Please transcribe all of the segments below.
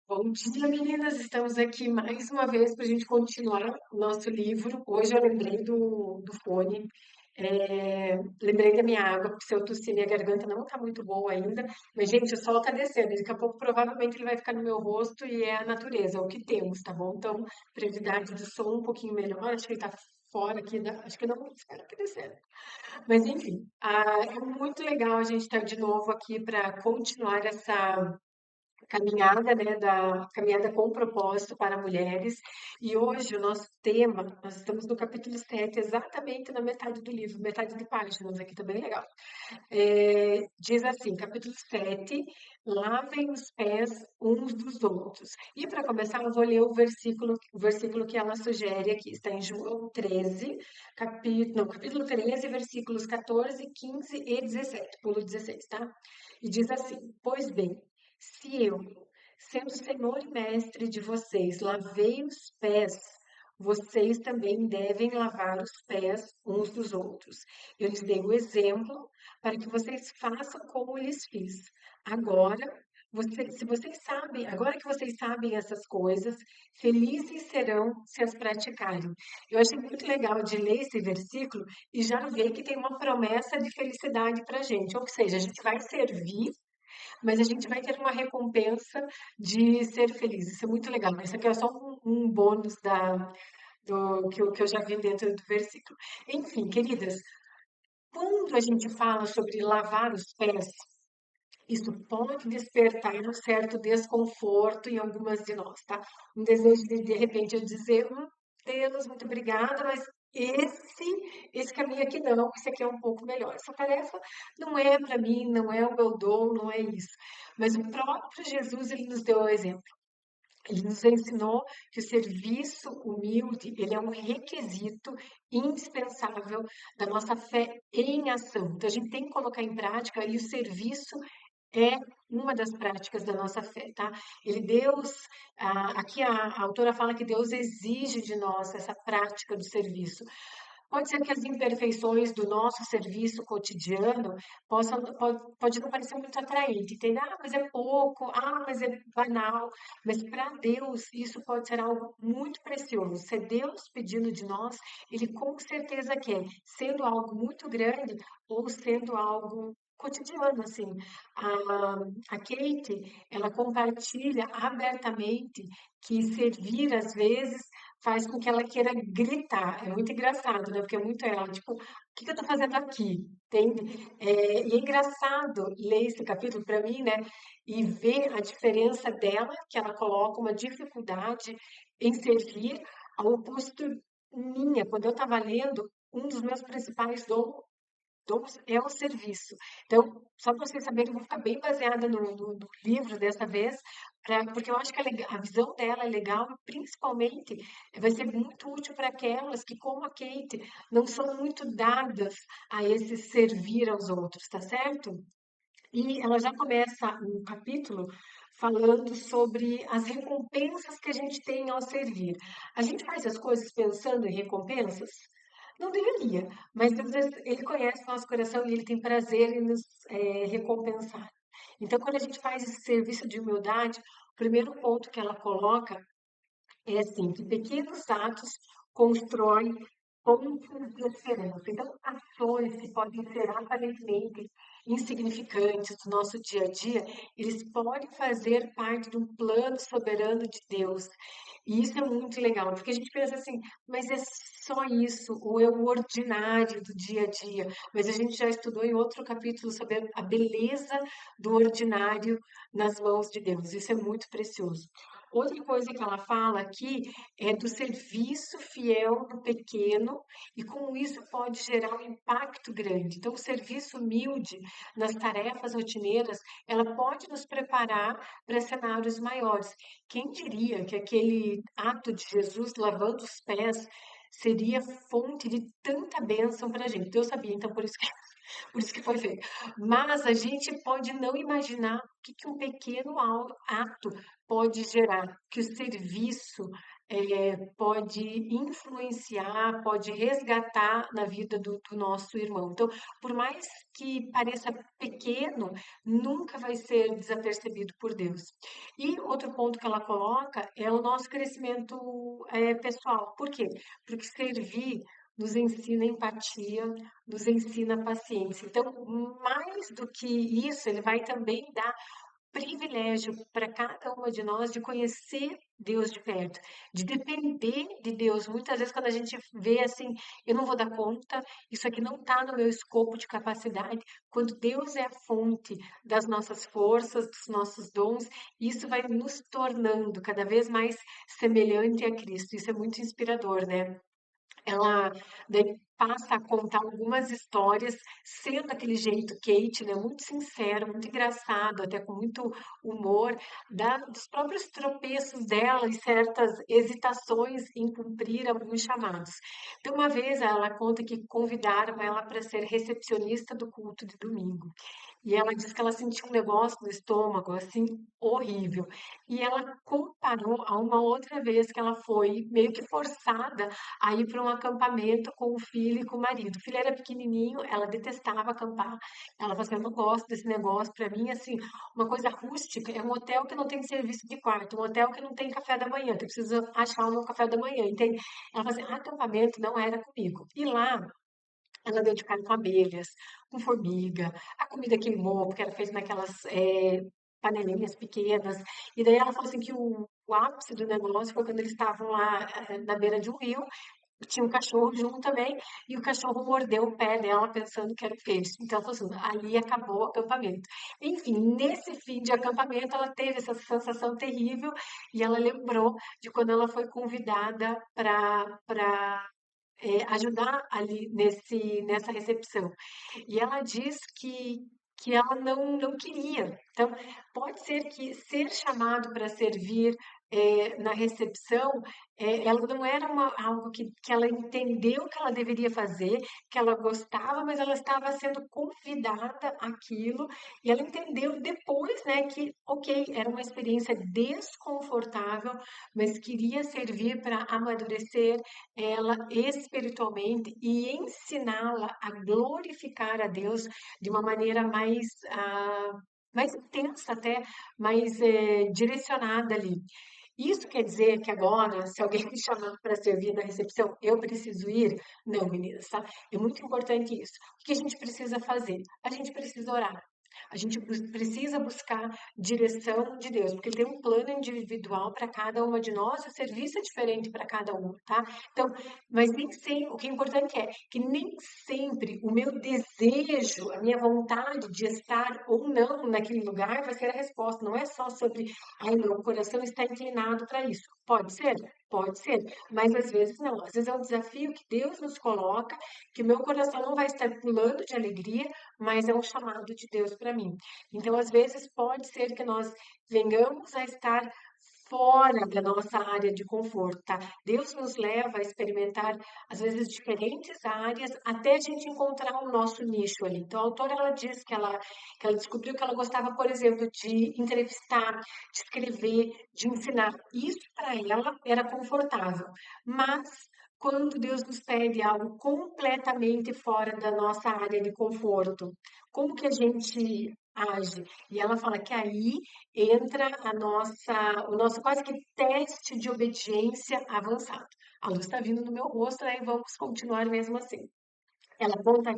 Bom dia, meninas! Estamos aqui mais uma vez para a gente continuar o nosso livro. Hoje eu lembrei do fone, lembrei da minha água, porque se eu tossir, minha garganta não está muito boa ainda. Mas, gente, o sol está descendo, daqui a pouco provavelmente ele vai ficar no meu rosto e é a natureza, é o que temos, tá bom? Então, prioridade do som um pouquinho melhor, acho que ele está fora aqui, acho que não, espero que descendo. Mas, enfim, é muito legal a gente estar de novo aqui para continuar essa caminhada, né, da caminhada com propósito para mulheres. E hoje o nosso tema, nós estamos no capítulo 7, exatamente na metade do livro, metade de páginas, aqui tá bem legal. Diz assim, capítulo 7: lavem os pés uns dos outros. E para começar, eu vou ler o versículo que ela sugere aqui, está em João 13, capítulo 13, versículos 14, 15 e 17, pulo 16, tá? E diz assim: pois bem, se eu, sendo Senhor e Mestre de vocês, lavei os pés, vocês também devem lavar os pés uns dos outros. Eu lhes dei o exemplo para que vocês façam como eu lhes fiz. Agora, se vocês sabem, agora que vocês sabem essas coisas, felizes serão se as praticarem. Eu achei muito legal de ler esse versículo e já ver que tem uma promessa de felicidade para a gente. Ou seja, a gente vai servir, mas a gente vai ter uma recompensa de ser feliz. Isso é muito legal. Isso aqui é só um bônus que eu já vi dentro do versículo. Enfim, queridas, quando a gente fala sobre lavar os pés, isso pode despertar um certo desconforto em algumas de nós, tá? Um desejo de repente, eu dizer, Deus, muito obrigada, mas esse, esse caminho aqui não, esse aqui é um pouco melhor. Essa tarefa não é para mim, não é o meu dom, não é isso. Mas o próprio Jesus, ele nos deu o exemplo. Ele nos ensinou que o serviço humilde, ele é um requisito indispensável da nossa fé em ação. Então, a gente tem que colocar em prática e o serviço é uma das práticas da nossa fé, tá? Aqui a autora fala que Deus exige de nós essa prática do serviço. Pode ser que as imperfeições do nosso serviço cotidiano pode não parecer muito atraente, entende? Ah, mas é pouco, mas é banal. Mas para Deus isso pode ser algo muito precioso. Se é Deus pedindo de nós, Ele com certeza quer, sendo algo muito grande ou sendo algo cotidiano, assim. A Kate, ela compartilha abertamente que servir às vezes faz com que ela queira gritar. É muito engraçado, né? Porque é muito ela, tipo, o que que eu tô fazendo aqui? Entende? E é engraçado ler esse capítulo para mim, né? E ver a diferença dela, que ela coloca uma dificuldade em servir, ao oposto minha. Quando eu estava lendo, um dos meus principais dons é o serviço. Então, só para vocês saberem, eu vou ficar bem baseada no livro dessa vez, porque eu acho que a visão dela é legal e, principalmente, vai ser muito útil para aquelas que, como a Kate, não são muito dadas a esse servir aos outros, tá certo? E ela já começa um capítulo falando sobre as recompensas que a gente tem ao servir. A gente faz as coisas pensando em recompensas? Não deveria, mas Deus, ele conhece nosso coração e ele tem prazer em nos recompensar. Então, quando a gente faz esse serviço de humildade, o primeiro ponto que ela coloca é assim, que pequenos atos constroem pontos de esperança. Então, ações que podem ser aparentemente insignificantes do nosso dia a dia, eles podem fazer parte de um plano soberano de Deus. E isso é muito legal, porque a gente pensa assim, mas é só isso, ou é o ordinário do dia a dia. Mas a gente já estudou em outro capítulo sobre a beleza do ordinário nas mãos de Deus. Isso é muito precioso. Outra coisa que ela fala aqui é do serviço fiel no pequeno e como isso pode gerar um impacto grande. Então, o serviço humilde nas tarefas rotineiras, ela pode nos preparar para cenários maiores. Quem diria que aquele ato de Jesus lavando os pés seria fonte de tanta bênção para a gente? Deus sabia, então por isso que foi feito. Mas a gente pode não imaginar o que um pequeno ato pode gerar, que o serviço pode influenciar, pode resgatar na vida do nosso irmão. Então, por mais que pareça pequeno, nunca vai ser desapercebido por Deus. E outro ponto que ela coloca é o nosso crescimento pessoal. Por quê? Porque servir nos ensina empatia, nos ensina paciência. Então, mais do que isso, ele vai também dar privilégio para cada uma de nós de conhecer Deus de perto, de depender de Deus. Muitas vezes, quando a gente vê assim, eu não vou dar conta, isso aqui não está no meu escopo de capacidade. Quando Deus é a fonte das nossas forças, dos nossos dons, isso vai nos tornando cada vez mais semelhante a Cristo. Isso é muito inspirador, né? Ela daí passa a contar algumas histórias, sendo daquele jeito Kate, né, muito sincero, muito engraçado, até com muito humor, dos próprios tropeços dela e certas hesitações em cumprir alguns chamados. Então, uma vez ela conta que convidaram ela para ser recepcionista do culto de domingo. E ela diz que ela sentiu um negócio no estômago, assim, horrível. E ela comparou a uma outra vez que ela foi meio que forçada a ir para um acampamento com o filho e com o marido. O filho era pequenininho, ela detestava acampar. Ela falou assim: eu não gosto desse negócio. Para mim, assim, uma coisa rústica é um hotel que não tem serviço de quarto, um hotel que não tem café da manhã, que eu preciso achar o meu café da manhã, entende? Ela falou assim: acampamento não era comigo. E lá, ela deu de cara com abelhas, com formiga, a comida queimou, porque era feita naquelas panelinhas pequenas. E daí ela falou assim que o ápice do negócio foi quando eles estavam lá na beira de um rio, tinha um cachorro junto também, e o cachorro mordeu o pé dela pensando que era peixe. Então, ela falou assim, ali acabou o acampamento. Enfim, nesse fim de acampamento, ela teve essa sensação terrível e ela lembrou de quando ela foi convidada para ajudar ali nessa recepção. E ela diz que ela não queria. Então, pode ser que ser chamado para servir na recepção, ela não era algo que ela entendeu que ela deveria fazer, que ela gostava, mas ela estava sendo convidada àquilo, e ela entendeu depois, né, que, ok, era uma experiência desconfortável, mas queria servir para amadurecer ela espiritualmente e ensiná-la a glorificar a Deus de uma maneira mais intensa até, mais direcionada ali. Isso quer dizer que agora, se alguém me chamar para servir na recepção, eu preciso ir? Não, meninas, tá? É muito importante isso. O que a gente precisa fazer? A gente precisa orar. A gente precisa buscar direção de Deus, porque Ele tem um plano individual para cada uma de nós, e o serviço é diferente para cada uma, tá? Então, mas nem sempre, o que é importante é que nem sempre o meu desejo, a minha vontade de estar ou não naquele lugar vai ser a resposta. Não é só sobre, ai, meu coração está inclinado para isso. Pode ser? Pode ser, mas às vezes não. Às vezes é um desafio que Deus nos coloca, que o meu coração não vai estar pulando de alegria, mas é um chamado de Deus para mim. Então, às vezes, pode ser que nós venhamos a estar fora da nossa área de conforto, tá? Deus nos leva a experimentar, às vezes, diferentes áreas até a gente encontrar o nosso nicho ali. Então, a autora, ela diz que ela descobriu que ela gostava, por exemplo, de entrevistar, de escrever, de ensinar. Isso, para ela, era confortável. Mas, quando Deus nos pede algo completamente fora da nossa área de conforto, como que a gente age? E ela fala que aí entra o nosso quase que teste de obediência avançado. A luz está vindo no meu rosto, aí vamos continuar mesmo assim. Ela conta,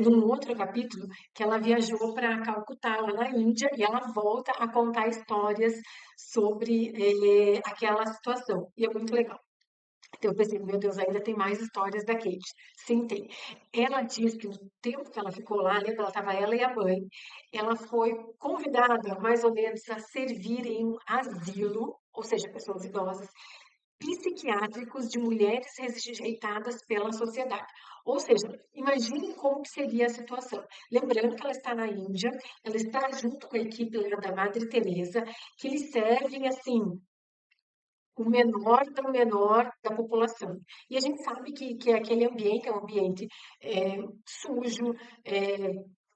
num outro capítulo, que ela viajou para Calcutá, lá na Índia, e ela volta a contar histórias sobre aquela situação. E é muito legal. Então eu pensei, meu Deus, ainda tem mais histórias da Kate. Sim, tem. Ela diz que no tempo que ela ficou lá, lembra, ela estava ela e a mãe, ela foi convidada, mais ou menos, a servir em um asilo, ou seja, pessoas idosas, psiquiátricos de mulheres rejeitadas pela sociedade. Ou seja, imagine como que seria a situação. Lembrando que ela está na Índia, ela está junto com a equipe lá da Madre Teresa, que eles servem assim o menor do menor da população. E a gente sabe que aquele ambiente é um ambiente sujo,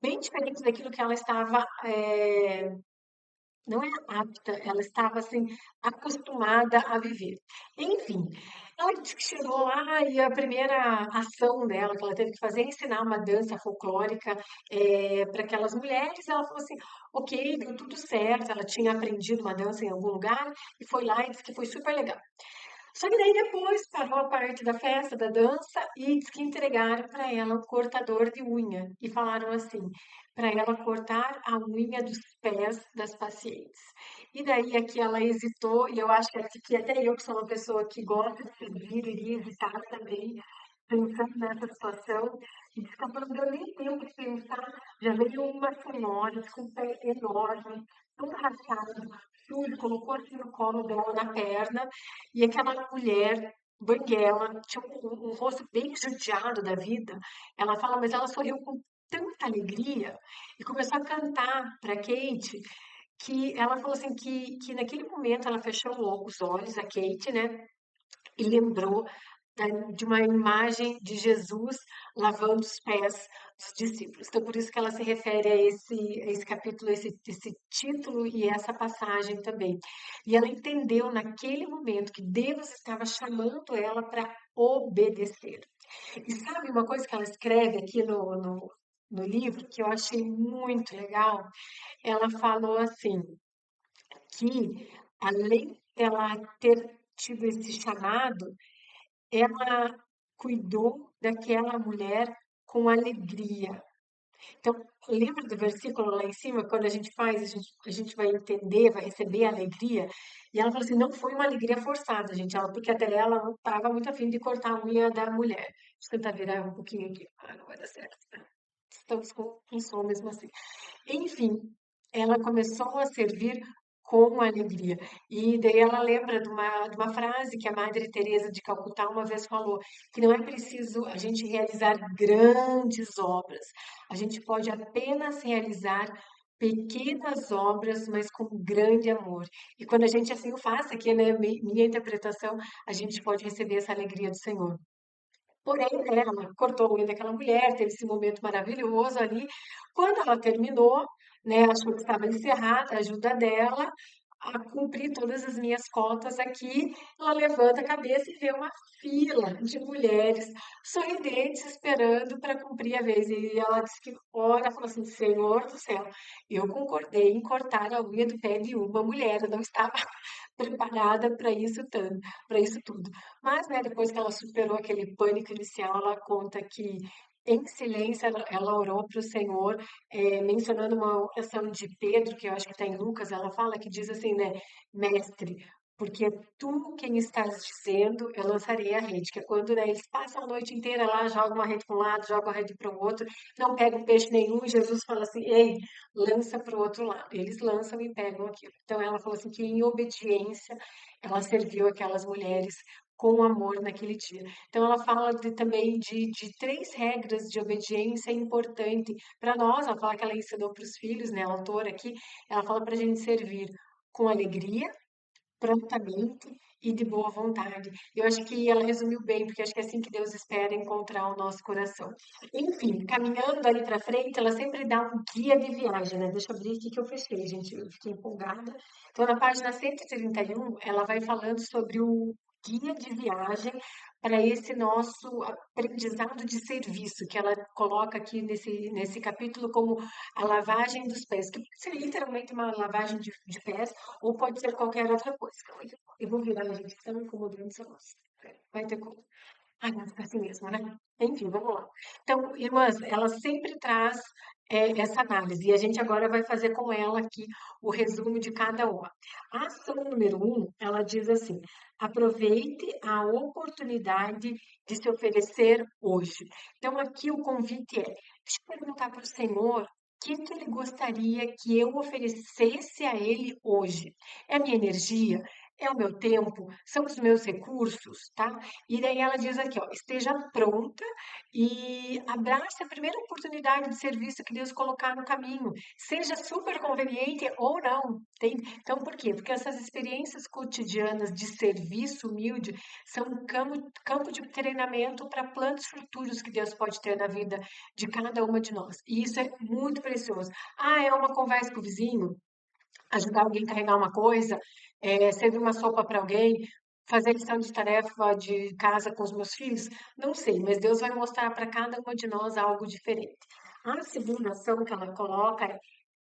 bem diferente daquilo que ela estava não é apta, ela estava assim acostumada a viver. Enfim, ela disse que chegou lá e a primeira ação dela que ela teve que fazer é ensinar uma dança folclórica para aquelas mulheres. Ela falou assim, ok, deu tudo certo. Ela tinha aprendido uma dança em algum lugar e foi lá e disse que foi super legal. Só que daí depois parou a parte da festa, da dança, e diz que entregaram para ela um cortador de unha. E falaram assim, para ela cortar a unha dos pés das pacientes. E daí aqui ela hesitou, e eu acho que até eu, que sou uma pessoa que gosta de servir, iria hesitar também, pensando nessa situação. E diz que ela não deu nem tempo de pensar, já veio uma senhora com um pé enorme, todo rachado, sujo, colocou assim no colo dela, na perna, e aquela mulher, banguela, tinha um rosto bem judiado da vida. Ela fala, mas ela sorriu com tanta alegria e começou a cantar para Kate, que ela falou assim que naquele momento ela fechou os olhos, a Kate, né? E lembrou de uma imagem de Jesus lavando os pés dos discípulos. Então, por isso que ela se refere a esse capítulo, esse título e essa passagem também. E ela entendeu naquele momento que Deus estava chamando ela para obedecer. E sabe uma coisa que ela escreve aqui no livro, que eu achei muito legal? Ela falou assim, que além dela ter tido esse chamado, ela cuidou daquela mulher com alegria. Então, lembra do versículo lá em cima, quando a gente faz, a gente vai entender, vai receber a alegria. E ela falou assim, não foi uma alegria forçada, gente, porque até ela não estava muito afim de cortar a unha da mulher. Deixa eu tentar virar um pouquinho aqui. Ah, não vai dar certo. Estamos com som mesmo assim. Enfim, ela começou a servir com alegria. E daí ela lembra de uma frase que a Madre Teresa de Calcutá uma vez falou, que não é preciso a gente realizar grandes obras. A gente pode apenas realizar pequenas obras, mas com grande amor. E quando a gente assim o faz, aqui, né, minha interpretação, a gente pode receber essa alegria do Senhor. Porém, né, ela cortou a unha daquela mulher, teve esse momento maravilhoso ali. Quando ela terminou, né, achou que estava encerrada a ajuda dela a cumprir todas as minhas cotas aqui, ela levanta a cabeça e vê uma fila de mulheres sorridentes esperando para cumprir a vez. E ela disse que, olha, falou assim, Senhor do céu, eu concordei em cortar a unha do pé de uma mulher, eu não estava preparada para isso tudo. Mas, né, depois que ela superou aquele pânico inicial, ela conta que em silêncio ela orou para o Senhor, mencionando uma oração de Pedro, que eu acho que está em Lucas, ela fala que diz assim, né, mestre, porque tu quem estás dizendo, eu lançarei a rede, que é quando, né, eles passam a noite inteira lá, jogam uma rede para um lado, jogam a rede para o outro, não pegam peixe nenhum, e Jesus fala assim, ei, lança para o outro lado. Eles lançam e pegam aquilo. Então ela falou assim que em obediência ela serviu aquelas mulheres com amor naquele dia. Então ela fala também de três regras de obediência importante para nós. Ela fala que ela ensinou para os filhos, né, a autora aqui, ela fala para a gente servir com alegria, prontamente e de boa vontade. Eu acho que ela resumiu bem, porque acho que é assim que Deus espera encontrar o nosso coração. Enfim, caminhando ali para frente, ela sempre dá um guia de viagem, né? Deixa eu abrir aqui que eu fechei, gente, eu fiquei empolgada. Então, na página 131, ela vai falando sobre o guia de viagem para esse nosso aprendizado de serviço, que ela coloca aqui nesse capítulo como a lavagem dos pés, que pode ser literalmente uma lavagem de pés, ou pode ser qualquer outra coisa. Eu vou virar, gente, estão incomodando essa moça. Vai ter como. Ai, mas é assim mesmo, né? Enfim, vamos lá. Então, irmãs, ela sempre traz essa análise, e a gente agora vai fazer com ela aqui o resumo de cada uma. A ação número um, ela diz assim: aproveite a oportunidade de se oferecer hoje. Então, aqui o convite é: deixa eu perguntar para o Senhor. O que ele gostaria que eu oferecesse a Ele hoje? É a minha energia? É o meu tempo? São os meus recursos, tá? E daí ela diz aqui, ó, esteja pronta e abrace a primeira oportunidade de serviço que Deus colocar no caminho, seja super conveniente ou não, entende? Então, por quê? Porque essas experiências cotidianas de serviço humilde são um campo de treinamento para planos futuros que Deus pode ter na vida de cada uma de nós. E isso é muito precioso. Ah, é uma conversa com o vizinho? ajudar alguém a carregar uma coisa, servir uma sopa para alguém, fazer lição de tarefa de casa com os meus filhos, não sei, mas Deus vai mostrar para cada uma de nós algo diferente. A segunda ação que ela coloca é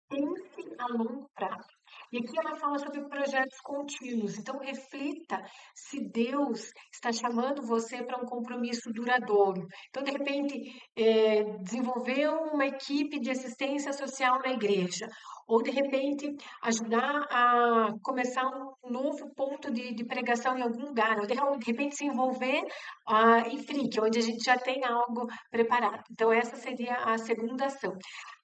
pense a longo prazo. E aqui ela fala sobre projetos contínuos. Então, reflita se Deus está chamando você para um compromisso duradouro. Então, de repente, desenvolver uma equipe de assistência social na igreja. Ou, de repente, ajudar a começar um novo ponto de pregação em algum lugar. Ou, de repente, se envolver em FRIC, onde a gente já tem algo preparado. Então, essa seria a segunda ação.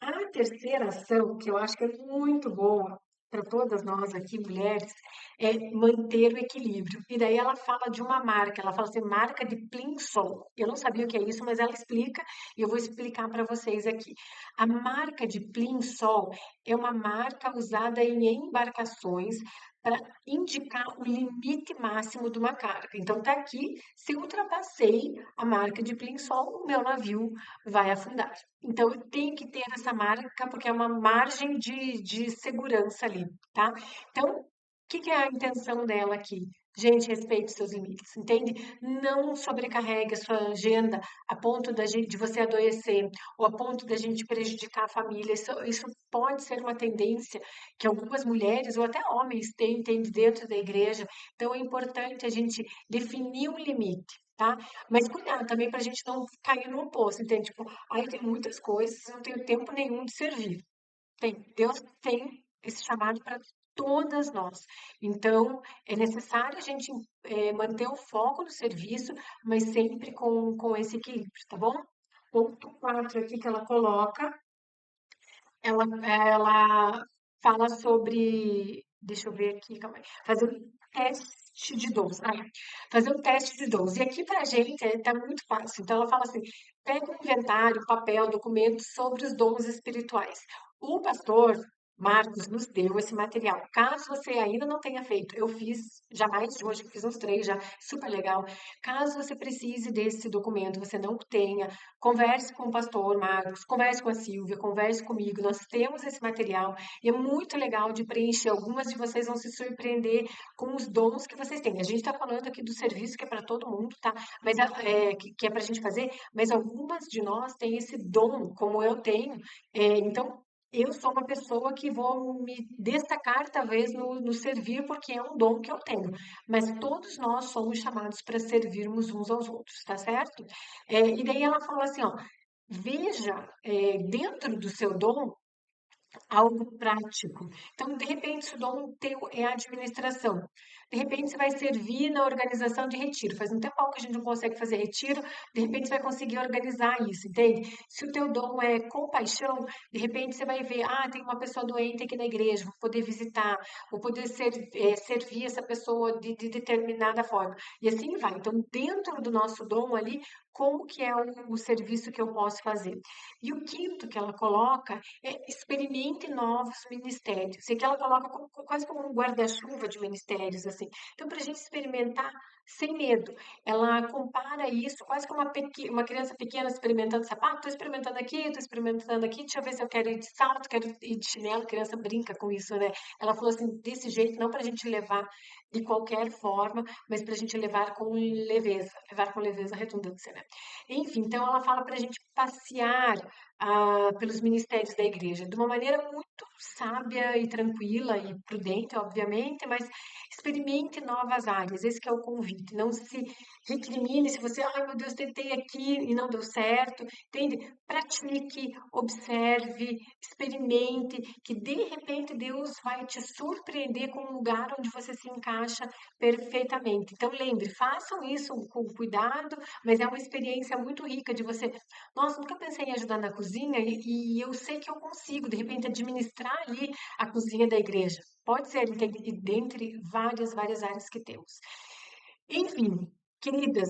A terceira ação, que eu acho que é muito boa para todas nós aqui, mulheres, é manter o equilíbrio. E daí ela fala de uma marca, ela fala assim, marca de Plimsoll. Eu não sabia o que é isso, mas ela explica e eu vou explicar para vocês aqui. A marca de Plimsoll é uma marca usada em embarcações para indicar o limite máximo de uma carga. Então, tá aqui, se eu ultrapassei a marca de Plimsoll, o meu navio vai afundar. Então, eu tenho que ter essa marca, porque é uma margem de segurança ali, tá? Então, o que que é a intenção dela aqui? Gente, respeite seus limites, entende? Não sobrecarregue a sua agenda a ponto de você adoecer ou a ponto da gente prejudicar a família. Isso pode ser uma tendência que algumas mulheres ou até homens têm, entende, dentro da igreja. Então, é importante a gente definir um limite, tá? Mas cuidado também para a gente não cair no oposto, entende? Tipo, aí tem muitas coisas, eu não tenho tempo nenhum de servir. Deus tem esse chamado para todas nós. Então, é necessário a gente manter o foco no serviço, mas sempre com esse equilíbrio, tá bom? Ponto 4 aqui que ela coloca, ela fala sobre, deixa eu ver aqui, calma aí, fazer um teste de dons. Fazer um teste de dons. E aqui para a gente está muito fácil. Então, ela fala assim: pega um inventário, papel, documentos sobre os dons espirituais. O pastor Marcos nos deu esse material. Caso você ainda não tenha feito, eu fiz já mais de hoje, fiz uns 3 já, super legal. Caso você precise desse documento, você não tenha, converse com o pastor Marcos, converse com a Silvia, converse comigo. Nós temos esse material e é muito legal de preencher. Algumas de vocês vão se surpreender com os dons que vocês têm. A gente está falando aqui do serviço que é para todo mundo, tá? Mas que é para a gente fazer, mas algumas de nós têm esse dom, como eu tenho. Então, eu sou uma pessoa que vou me destacar, talvez, no servir, porque é um dom que eu tenho. Mas todos nós somos chamados para servirmos uns aos outros, tá certo? E daí ela fala assim, ó, veja dentro do seu dom algo prático. Então, de repente, se o dom teu é a administração, de repente você vai servir na organização de retiro. Faz um tempão que a gente não consegue fazer retiro, de repente você vai conseguir organizar isso, entende? Se o teu dom é compaixão, de repente você vai ver, tem uma pessoa doente aqui na igreja, vou poder visitar, vou poder servir essa pessoa de determinada forma. E assim vai. Então, dentro do nosso dom ali, como que é o serviço que eu posso fazer? E o quinto que ela coloca experimente novos ministérios. E que ela coloca quase como um guarda-chuva de ministérios, assim. Então, para a gente experimentar sem medo. Ela compara isso quase como uma criança pequena experimentando sapato. Estou experimentando aqui, deixa eu ver se eu quero ir de salto, quero ir de chinelo. A criança brinca com isso, né? Ela falou assim, desse jeito, não para a gente levar de qualquer forma, mas para a gente levar com leveza a redundância, né? Enfim, então ela fala para a gente passear pelos ministérios da igreja, de uma maneira muito sábia e tranquila e prudente, obviamente, mas experimente novas áreas, esse que é o convite. Não se recrimine se você, ai meu Deus, tentei aqui e não deu certo, entende? Pratique, observe, experimente, que de repente Deus vai te surpreender com um lugar onde você se encaixa perfeitamente. Então lembre, façam isso com cuidado, mas é uma experiência muito rica de você. Nossa, nunca pensei em ajudar na cozinha e eu sei que eu consigo, de repente, administrar ali a cozinha da igreja. Pode ser, e dentre várias áreas que temos. Enfim, queridas,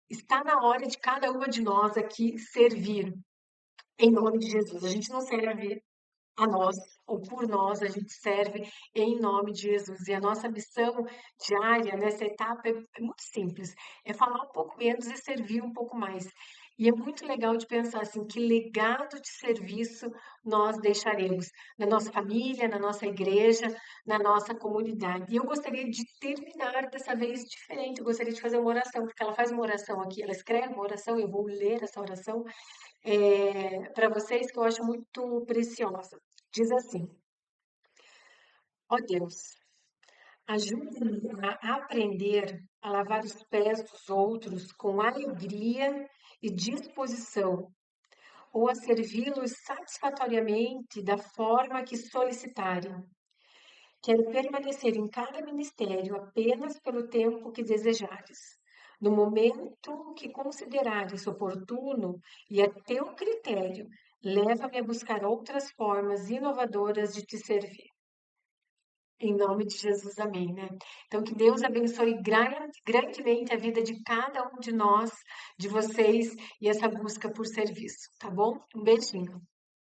está na hora de cada uma de nós aqui servir em nome de Jesus. A gente não serve a nós ou por nós, a gente serve em nome de Jesus. E a nossa missão diária nessa etapa é muito simples, é falar um pouco menos e servir um pouco mais. E é muito legal de pensar assim, que legado de serviço nós deixaremos na nossa família, na nossa igreja, na nossa comunidade. E eu gostaria de terminar dessa vez diferente, eu gostaria de fazer uma oração, porque ela faz uma oração aqui, ela escreve uma oração, eu vou ler essa oração para vocês, que eu acho muito preciosa. Diz assim: ó Deus, ajuda-me a aprender a lavar os pés dos outros com alegria e disposição, ou a servi-los satisfatoriamente da forma que solicitarem. Quero permanecer em cada ministério apenas pelo tempo que desejares. No momento que considerares oportuno e a teu critério, leva-me a buscar outras formas inovadoras de te servir. Em nome de Jesus, amém, né? Então, que Deus abençoe grandemente a vida de cada um de nós, de vocês, e essa busca por serviço, tá bom? Um beijinho.